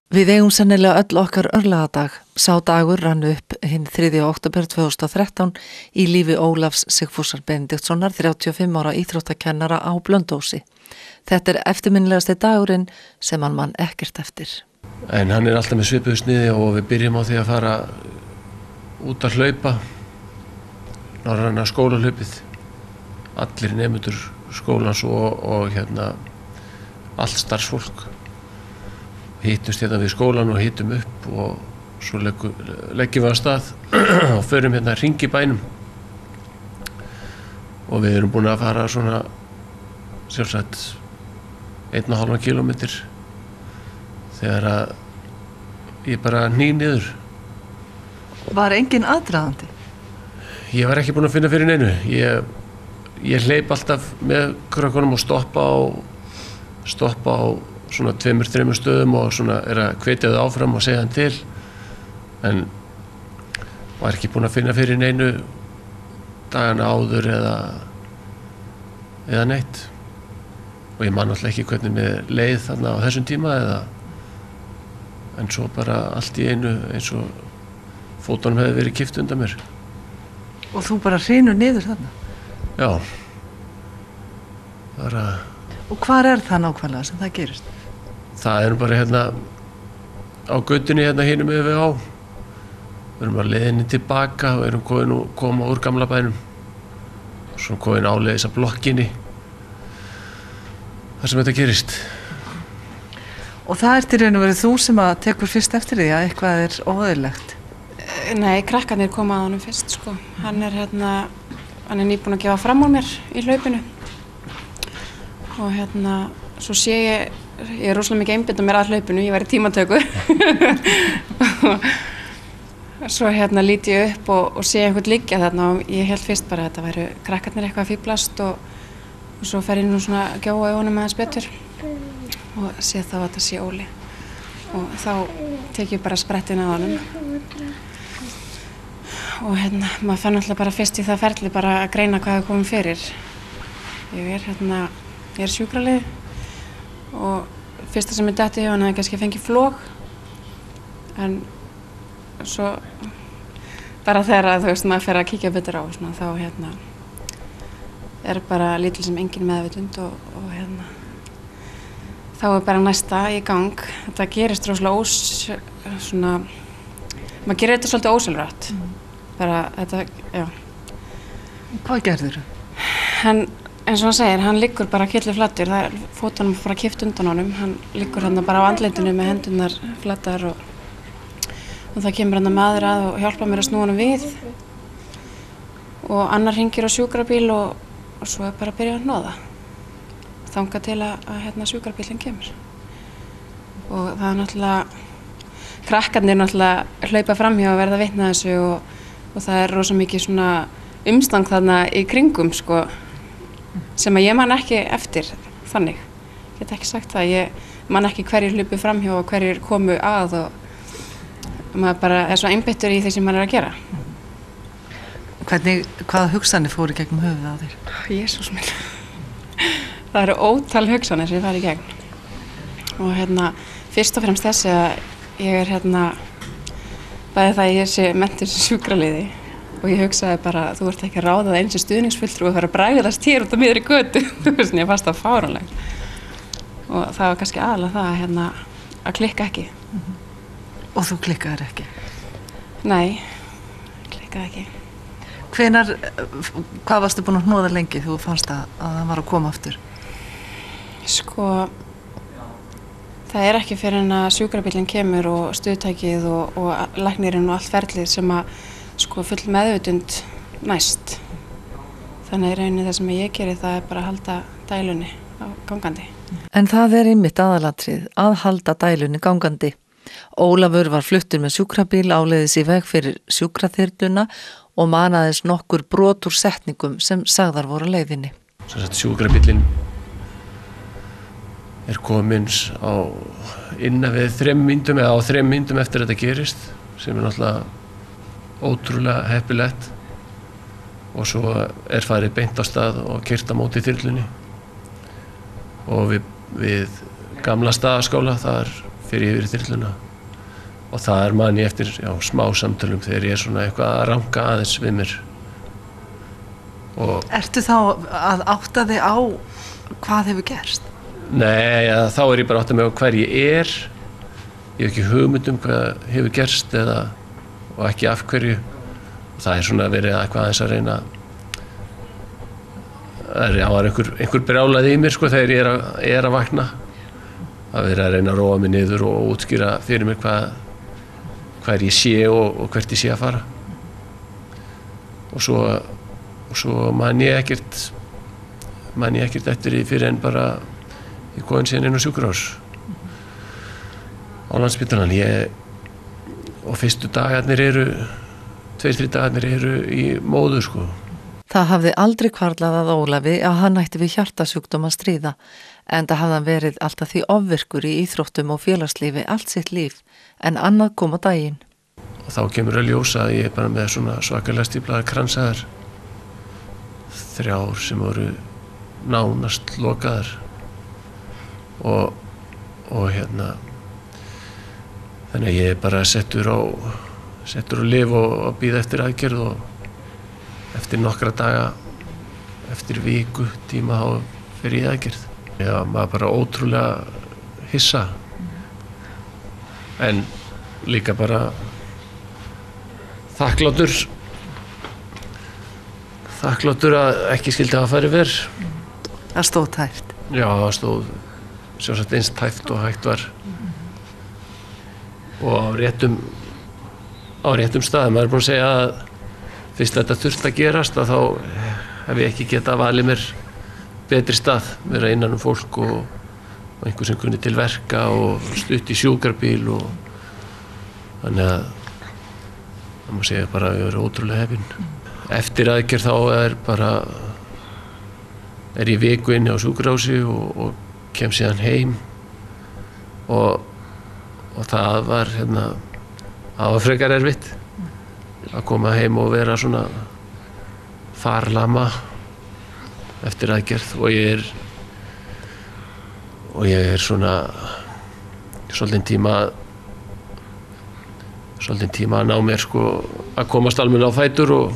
Við eigum sennilega öll okkar örlagadag. Sá dagur rann upp hinn 3. október 2013 í lífi Ólafs Sigfúsar Benediktssonar, 35 ára íþróttakennara á Blönduósi. Þetta eftirminnilegasti dagurinn sem hann man ekkert eftir. En hann alltaf með svipuðu sniði og við byrjum á því að fara út að hlaupa, norræna skólahlaupið. Allir nemendur skólans og allt starfsfólk. Hittumst við skólan og hittum upp og svo leggjum við af stað og förum hring í bænum. Og við erum búin að fara svona sjálfsagt 1,5 kílómetr þegar að ég bara hný niður. Var engin aðdragandi? Ég var ekki búin að finna fyrir neinu. Ég hleyp alltaf með krökkunum og stoppa á svona 2-3 stöðum og svona að hvetja þau áfram og segja hann til, en var ekki búin að finna fyrir neinu dagana áður eða neitt. Og ég man alltaf ekki hvernig með leið þarna á þessum tíma en svo bara allt í einu eins og fótunum hefði verið kippt undan mér. Og þú bara hrynur niður þarna? Já. Og hvar það nákvæmlega sem það gerist? Það bara á götunni hinum yfir á. Við erum að leiðinni tilbaka og erum koma úr gamla bænum. Svo komin áleiðis að blokkinni. Það sem þetta gerist. Og það til raun og verið þú sem að tekur fyrst eftir því að eitthvað óeðlilegt? Nei, krakkarnir koma að honum fyrst, sko. Hann er nýbúinn að gefa fram á mér í hlaupinu. Og svo sé ég rosalega mikið einbeita mér að hlaupinu, ég var í tímatöku. Svo lít ég upp og sé einhvern liggja þarna og ég held fyrst bara að þetta væru krakkarnir eitthvað að fíflast og svo fer ég nú svona að gjóa í honum aðeins betur og sé þá að þetta sé Óli. Og þá tek ég bara sprettinn að honum. Og maður fann alltaf bara fyrst í það ferli bara að greina hvað hefur komið fyrir. Ég er sjúkraliði og fyrsta sem ég datt í hann hefði kannski fengið flog, en svo bara þegar maður fer að kíkja betur á þá er bara lítil sem engin meðvitund og þá er bara næsta í gang. Þetta gerist rosalega maður gerir þetta svolítið ósjálfrátt. Bara þetta, já. Hvað gerðirðu? Eins og hann segir, hann liggur bara kylliflatur, fótunum bara kippt undan honum, hann liggur bara á andlitinu með hendurnar flatar og það kemur maður að og hjálpa mér að snúa honum við og annar hringir á sjúkrabíl og svo bara að byrja að hnoða þangað til að sjúkrabílinn kemur. Og það náttúrulega, krakkarnir náttúrulega hlaupa framhjá að verða vitni að þessu og það rosa mikið svona umstang þarna í kringum, sko, sem að ég man ekki eftir þannig. Ég get ekki sagt það, ég man ekki hverjir hlupu framhjá og hverjir komu að og maður bara svo einbeittur í því sem maður að gera. Hvaða hugsanir fóru í gegnum höfuðið á þér? Jesús minn. Það eru ótal hugsanir sem ég fari í gegn. Og fyrst og fremst þessi að ég bæði það að ég sé menntur sem sjúkraliði. Og ég hugsaði bara, þú ert ekki að ráða það eins og stuðningsfulltrúi og fara að bregðast hér út á miðri götu. Ég fannst það fáránlegt. Og það var kannski aðalega það að klikka ekki. Og þú klikkaðir ekki? Nei, klikkaði ekki. Hvað varstu búin að hnoða lengi þegar þú fannst að það var að koma aftur? Sko, það er ekki fyrir en að sjúkrabíllinn kemur og stuðtækið og læknirinn og allt ferlið sem að full meðvitund næst. Þannig í rauninni það sem ég geri það er bara að halda dælunni gangandi. En það einmitt aðalatrið, að halda dælunni gangandi. Ólafur var fluttur með sjúkrabíl áleiðis í veg fyrir sjúkraþyrluna og manaðist nokkur brot úr setningum sem sagðar voru á leiðinni. Sjúkrabíllinn kominn innan við 3 mínútum eða á 3 mínútum eftir þetta gerist, sem náttúrulega ótrúlega heppilegt, og svo farið beint á stað og keyrt á móti þyrlunni og við gamla staðarskóla, þar fyrir yfir þyrluna og það man ég eftir smá samtölum þegar ég svona eitthvað að ranka aðeins við mér. Ertu þá að átta þig á hvað hefur gerst? Nei, þá ég bara átta mig á hver ég er. Ég hef ekki hugmynd hvað hefur gerst og ekki af hverju. Og það svona verið eitthvað aðeins að reyna. Það var einhver brjálaði í mér sko þegar ég er að vakna. Það verið að reyna að róa mig niður og útskýra fyrir mér hver ég sé og hvert ég sé að fara. Og svo man ég ekkert eftir því fyrir en bara ég kom síðan inn á sjúkrahús á Landspítalann. Og fyrstu dagarnir 2-3 dagarnir eru í móðu sko. Það hafði aldrei hvarflað að Ólafi að hann ætti við hjartasjúkdóm að stríða, enda hafði hann verið alltaf því ofvirkur í íþróttum og félagslífi allt sitt líf, en annað kom á daginn. Og þá kemur að ljósa að ég bara með svona svakalega stíflaðar kransæðar, 3 sem voru nánast lokaðar og þannig að ég bara settur á lyf og bíða eftir aðgerð og eftir nokkra daga, eftir viku tíma þá fer ég aðgerð. Já, maður bara ótrúlega hissa en líka bara þakklátur að ekki skyldi hafa farið verr. Það stóð tæft. Já, það stóð sjálfsagt eins tæft og hægt var og á réttum stað. Maður búinn að segja að fyrst þetta þurfti að gerast að þá hef ég ekki getað valið mér betri stað, vera innan fólk og einhver sem kunni til verka og stutt í sjúkrabíl og þannig að það má segja bara að ég er ótrúlega heppinn. Eftir aðgerð þá er ég viku inni á sjúkrahúsi og kem síðan heim og það var frekar erfitt að koma heim og vera svona farlama eftir aðgerð og ég er svona svolítinn tíma að ná mér sko að komast almennilega á fætur og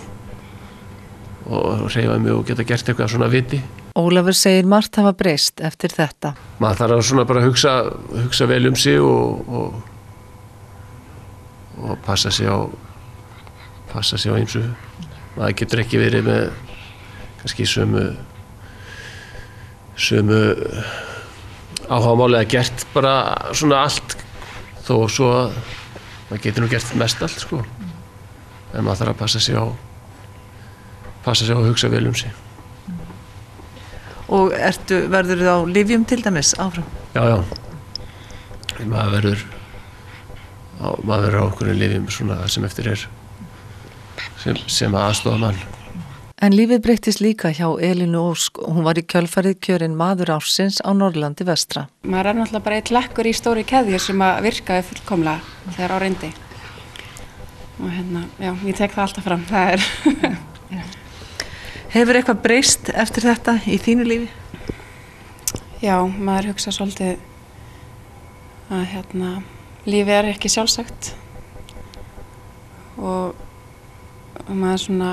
hreyfa mig og geta gert eitthvað svona viti. Ólafur segir margt hafa breyst eftir þetta. Maður þarf að svona bara hugsa vel um sig og passa sig á ýmsu. Maður getur ekki verið með kannski sömu áhugamáli eða gert bara svona allt þó svo að maður getur nú gert mest allt sko. En maður þarf að passa sig á að hugsa vel um sig. Og verður á lyfjum til dæmis áfram? Já. Maður verður á okkur lyfjum svona sem eftir er sem aðstoða mann. En lífið breyttist líka hjá Elínu Ósk. Hún var í kjölfarið kjörin maður ársins á Norðurlandi vestra. Maður náttúrulega bara eitt lekkur í stóri keðjur sem að virkaði fullkomlega þegar á reyndi. Og já, ég tek það alltaf fram. Það er Hefur eitthvað breyst eftir þetta í þínu lífi? Já, maður hugsa svolítið að lífið er ekki sjálfsagt og maður svona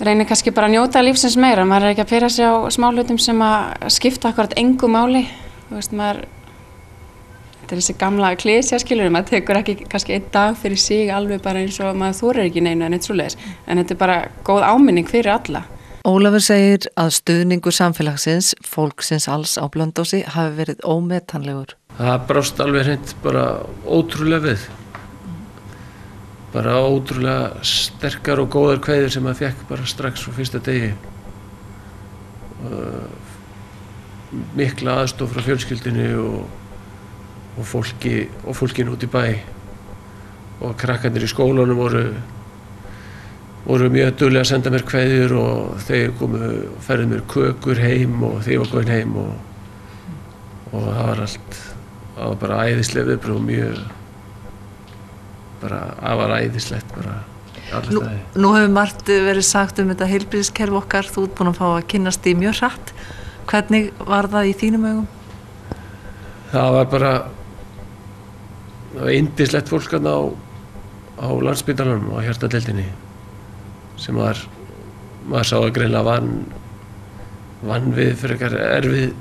reynir kannski bara að njóta lífsins meira. Maður er ekki að pera sig á smáhlutum sem að skipta akkurat engu máli. Þú veist, þetta er þessi gamla klysja, maður tekur ekki kannski einn dag fyrir sig alveg bara eins og maður þorir ekki neinu en eitt svoleiðis. En þetta er bara góð áminning fyrir alla. Ólafur segir að stuðningur samfélagsins, fólksins alls á Blönduósi hafi verið ómetanlegur. Það brást alveg hreint bara ótrúlega við. Bara ótrúlega sterkar og góðar kveðjur sem maður fékk bara strax frá fyrsta degi. Mikla aðstoð frá fjölskyldunni og fólkinu út í bæ og krakkarnir í skólanum voru mjög duglega að senda mér kveðjur og þeir færðu mér kökur heim og þeir var komin heim og það var bara æðislega viðbrögð, mjög bara afar æðislegt bara alla staði. Nú hefur margt verið sagt um þetta heilbrigðiskerfi okkar, þú ert búin að fá að kynnast því mjög hratt. Hvernig var það í þínum augum? það var bara yndislegt fólk þarna á Landspítalanum á hjartadeildinni sem maður sá að greinilega vann við frekar erfið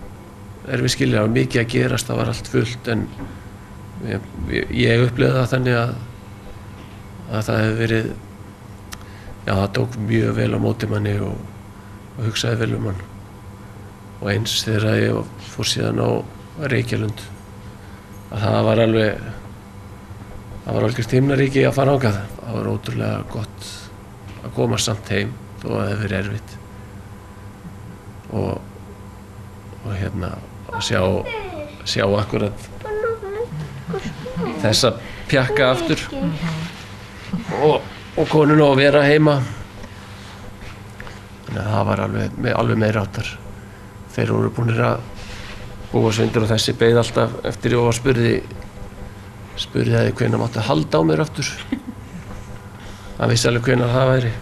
skilja, það var mikið að gerast, það var allt fullt en ég upplifði það þannig að það hefði verið, já það tók mjög vel á móti manni og hugsaði vel um hann og eins þegar ég fór síðan á Reykjalund að það var algjört himnaríki að fara ángað, það var ótrúlega gott að koma samt heim þó að það hefði verið erfitt og hérna að sjá akkurat þessa pjakka aftur og konuna að vera heima þannig að það var alveg meira áttar þeir voru búinir að búa sig undir og þessi beið alltaf eftir og spurði hvenær mátti halda á mér aftur hann vissi alveg hvenær það væri